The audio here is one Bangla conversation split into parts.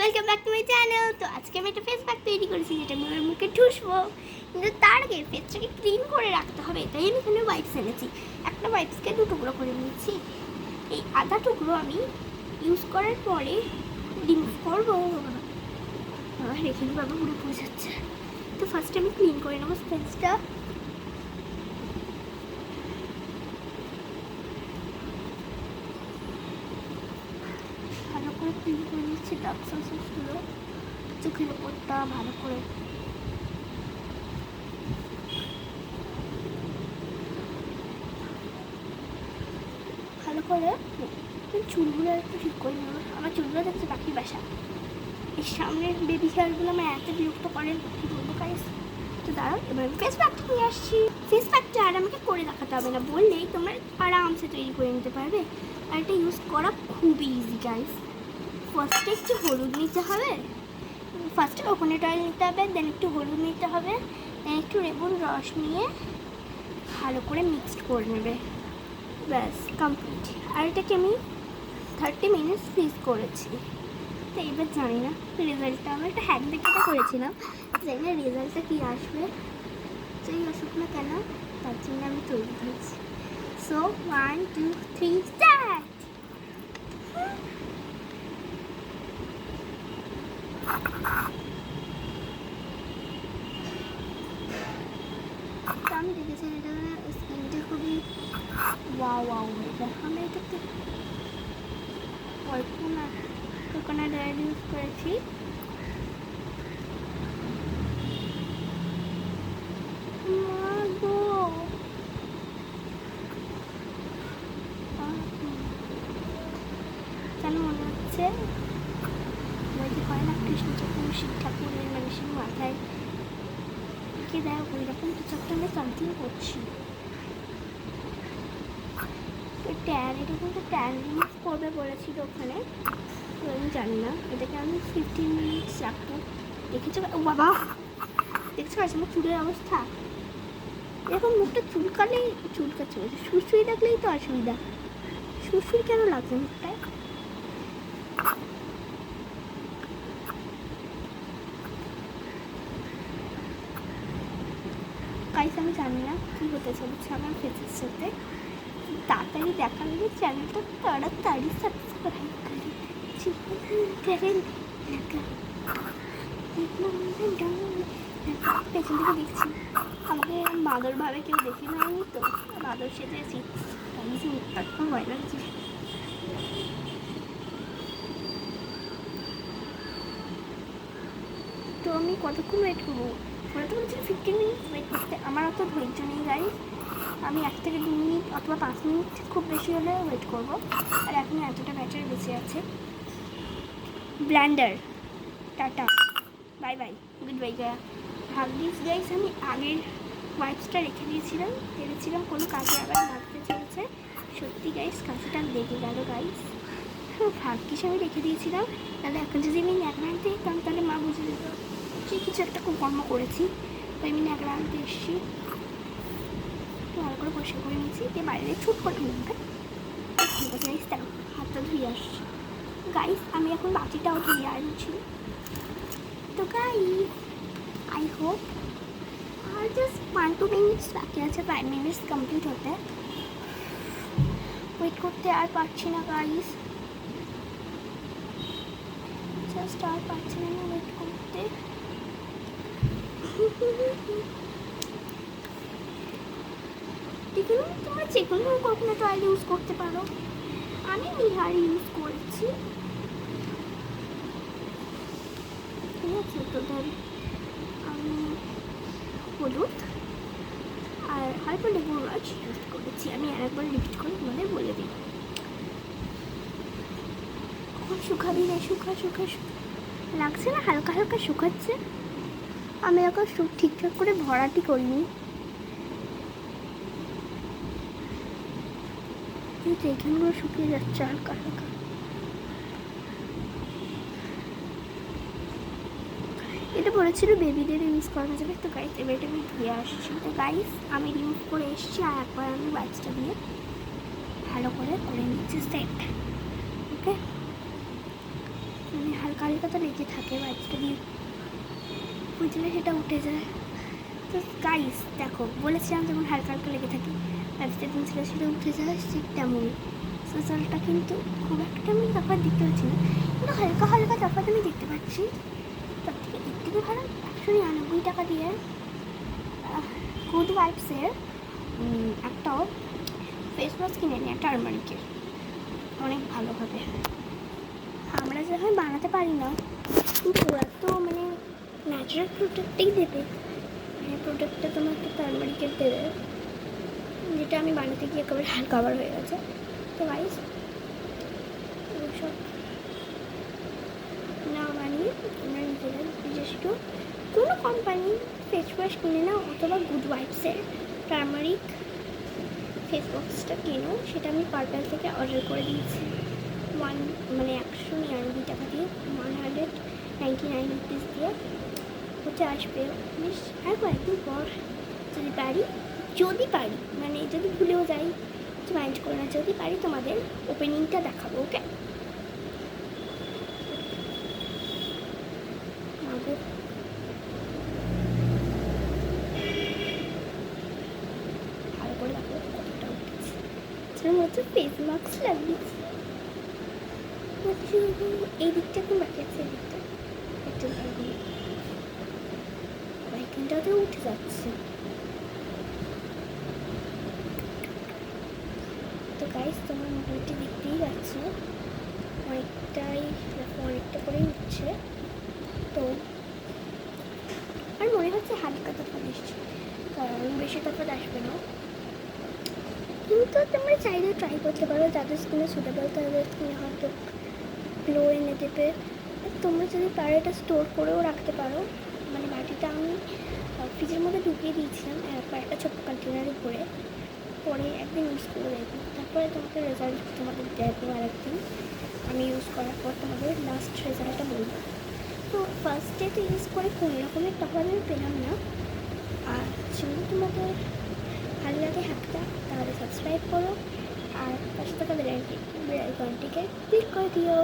Welcome back to my channel. তো আজকে আমি একটা ফেস প্যাক তৈরি করেছি যেটা আমি আমার মুখে ঠুসবো, কিন্তু তার আগে ফেসটাকে ক্লিন করে রাখতে হবে। তাই আমি এখানে ওয়াইপস এনেছি। একটা ওয়াইপসকে 2 টুকরো করে নিচ্ছি। এই আধা টুকরো আমি ইউজ করার পরে রিমুভ করবো। রেখে বাবা পুরো পুড়ে যাচ্ছে। তো ফার্স্টে আমি ক্লিন করে নেবো ফেসটা। ভালো করে ক্লিন করে নিচ্ছি ডার্ক সার্কেলসগুলো, চোখের ওপরটা ভালো করে। ভালো করে চুলগুলো একটু ঠিক করে নেবো। আমার চুলগুলো দেখছে পাখির বাসা। এই সামনের বেবি হেয়ারগুলো আমার এত বিরক্ত করেন, কী বলবো গাইস। তো দাঁড়াও, এবার আমি ফেস প্যাকটা নিয়ে আসছি। ফেস প্যাকটা আর আমাকে করে দেখাতে হবে না, বললেই তোমরা আরামসে তৈরি করে নিতে পারবে। আর এটা ইউজ করা খুবই ইজি গাইস। ফার্স্টে একটু হলুদ নিতে হবে, ফার্স্টে কোকোনাট অয়েল নিতে হবে, দেন একটু হলুদ নিতে হবে, দেন একটু লেবুর রস নিয়ে ভালো করে মিক্সড করে নেবে। ব্যাস কমপ্লিট। আর এটাকে আমি 30 মিনিটস ফ্রিজ করেছি। তো এবার জানি না রেজাল্টটা, আমি একটা হ্যাক দেখে করেছিলাম, জানি না রেজাল্টটা কী আসবে। যাই আসুক না কেন, তার জন্য আমি তৈরি করেছি। So 1 2 3 start. আমি দেখেছি এটা স্কিনটা খুবই ওয়াও এটা। আমি এটাতে কোকোনাট অয়েল ইউজ করেছি। কেন মনে হচ্ছে ওই যে হয় না কৃষ্ণ ঠাকুর শিব ঠাকুরের মানুষের মাথায় কে দেয়, ওই রকম কিছু একটা আমি সামথিং করছি। ট্যান, এটা কিন্তু ট্যান রিমুভ করবে বলেছিল ওখানে, তো আমি জানি না। এটাকে আমি 15 মিনিটস রাখবো। দেখেছো ও বাবা, দেখছো আছে আমার চুলের অবস্থা। এরকম মুখটা চুলকাচ্ছে, সুরসুরি থাকলেই তো অসুবিধা। সুরসুরি কেন লাগছে মুখটায়? গাইস আমি জানি না কী হতে চলেছে আমার ফেসের সাথে। তাড়াতাড়ি দেখার আগে চ্যানেলটা তাড়াতাড়ি সাবস্ক্রাইব করেন। পেছন থেকে দেখছি আমাকে মাদরভাবে কেউ দেখে নেয়নি তো, মাদর সেজেছি, একদম ভয় লাগছে। তো আমি কতক্ষণ ওয়েট করবো? ওরা তো বলছি 15 মিনিটস ওয়েট করতে। আমার অত ধৈর্য নেই গাইস। আমি 1 থেকে 2 মিনিট অথবা 5 মিনিট খুব বেশি হলে ওয়েট করবো। আর এখন এতটা ব্যাটারি বেঁচে আছে। Blender tata, bye bye, good bye Gaya. ভাগ্যিস গাইস আমি আগের ওয়াইপসটা রেখে দিয়েছিলাম, ভেবেছিলাম কোনো কাজে আবার লাগতে চলেছে। সত্যি গাইস কাজটা লেগে গেল গাইস। ভাগ্যিস আমি রেখে দিয়েছিলাম, তাহলে এখন যদি আমি ন্যাকড়া আনতে যেতাম তাহলে মা বুঝে যেত যে কিছু একটা খুব কর্ম করেছি। তাই আমি ন্যাকড়া আনতে এসেছি। ভালো করে পরিষ্কার করে নিয়েছি, দিয়ে বাইরে ছুট করে নিলাম। গাইস দেখো হাতটা ধুয়ে আসছি। গাইস আমি এখন বাটিটাও ধুয়ে আনছি। তো গাইস আই হোপ আর জাস্ট 1-2 মিনিটস বাকি আছে 5 মিনিটস কমপ্লিট হতে। ওয়েট করতে আর পারছি না গাইস, জাস্ট আর পারছি না ওয়েট করতে। দেখুন তোমরা যে কোনো কোকোনাট অয়েল ইউজ করতে পারো, আমি নিহার ইউজ করেছি। ঠিক আছে, তো দেন আমি হলুদ আর হালকা লেবুর রস ইউজ করেছি। আমি আরেকবার রিপিট করে তোমাদের বলে দিই। খুব শুকাবি না, শুকা লাগছে না, হালকা হালকা শুকাচ্ছে। আমি এখন ঠিকঠাক করে ভরাটি করিনি, কিন্তু এখানগুলো শুকিয়ে যাচ্ছে হালকা হালকা। এটা বলেছিল বেবিদের ইউজ করা যাবে। তো গাইস এবার এটা আমি ধুয়ে আসছি। তো গাইস আমি রিমুভ করে এসেছি, আর একবার আমি ওয়াইপসটা দিয়ে ভালো করে নিচ্ছি সেট। ওকে মানে হালকা হালকা তো লেগে থাকে বাড়িতে দিয়ে বুঝলে সেটা উঠে যায়। তো গাইস দেখো বলেছিলাম যেমন হালকা হালকা লেগে থাকে বাড়িতে দিন ছেলে সেটা উঠে যায় ঠিক তেমনই। রেজাল্টটা কিন্তু খুব একটা আমি তফাৎ দেখতে পাচ্ছি না, কিন্তু হালকা হালকা তফাৎ আমি দেখতে পাচ্ছি। তার থেকে এর থেকে ভালো 199 টাকা দিয়ে গুড ভাইবসের একটাও ফেস ওয়াশ কিনে নিই, টারমারিকের, অনেক ভালো হবে। আমরা যখন বানাতে পারি না, কিন্তু ওরা তো মানে ন্যাচারাল প্রোডাক্টটাই দেবে, মানে প্রোডাক্টটা তোমাকে টারমারিকের দেবে, যেটা আমি বানাতে গিয়ে একেবারে কাভার হয়ে গেছে। তো গাইস সব না বানিয়ে তোমরা নিজেরা নিজস্ব কোনো কোম্পানি ফেস ওয়াশ কিনে নাও অথবা গুড ভাইবসের টারমারিক ফেস ওয়াশটা কেনো। সেটা আমি পার্পেল থেকে অর্ডার করে দিয়েছি 199 টাকা দিয়ে, 199 রুপিস দিয়ে হচ্ছে আসবে। বেশ আর কয়েকদিন পর যদি পারি মানে যদি ভুলেও যাই মাইন্ড করে না, যদি পারি তোমাদের ওপেনিংটা দেখাবো। ওকে ভালো করে দেখো কতটা উঠেছে, সেটার মধ্যে ফেস মাস্ক লাগিয়েছি। এই দিকটা একটু বাকি আছে, এই দিকটা একটু বাইকিংটাতে উঠে যাচ্ছে। তো গাইস তোমার মোটামুটি দেখতেই পাচ্ছ অনেকটা করেই উঠছে। তো আর মনে হচ্ছে হালকা তফাৎ এসছে, কারণ বেশি তফাৎ আসবে না। কিন্তু তোমরা চাইলে ট্রাই করতে পারো, যাদের স্কিনে সুটেবল তাদের স্কিনে হয়তো গ্লো এনে দেবে। তোমরা যদি পারো এটা স্টোর করেও রাখতে পারো, মানে বাটিটা আমি ফ্রিজের মধ্যে ঢুকিয়ে দিয়েছিলাম একবার একটা ছোট্ট কন্টেনারে ভরে, পরে একদিন ইউজ করে দেখবো, তারপরে তোমাকে রেজাল্ট তোমাদের দেখবো আরেকদিন আমি ইউজ করার পর তোমাদের লাস্ট রেজাল্টটা বলবো। তো ফার্স্টে তো ইউজ করে কোনো রকমের তফাৎ আমি পেলাম না। আর যদি তোমাদের ভালো লাগে হাতটা তাহলে সাবস্ক্রাইব করো, আর পাশে থাকা বেল আইকনটিকে ক্লিক করে দিও।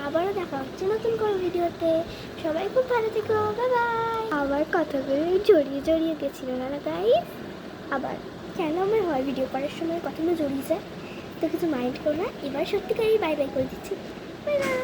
আবারও দেখা হচ্ছে নতুন কোনো ভিডিওতে। সবাই খুব ভালো থেকো, বাই বাই। আবার কথাগুলো জড়িয়ে গেছিল না গাইস, আবার কেন আমার হয় ভিডিও করার সময় কথাগুলো জড়িয়ে যায়, তো কিছু মাইন্ড করো না। এবার সত্যিকারই বাই বাই করে দিচ্ছি, বাই বাই।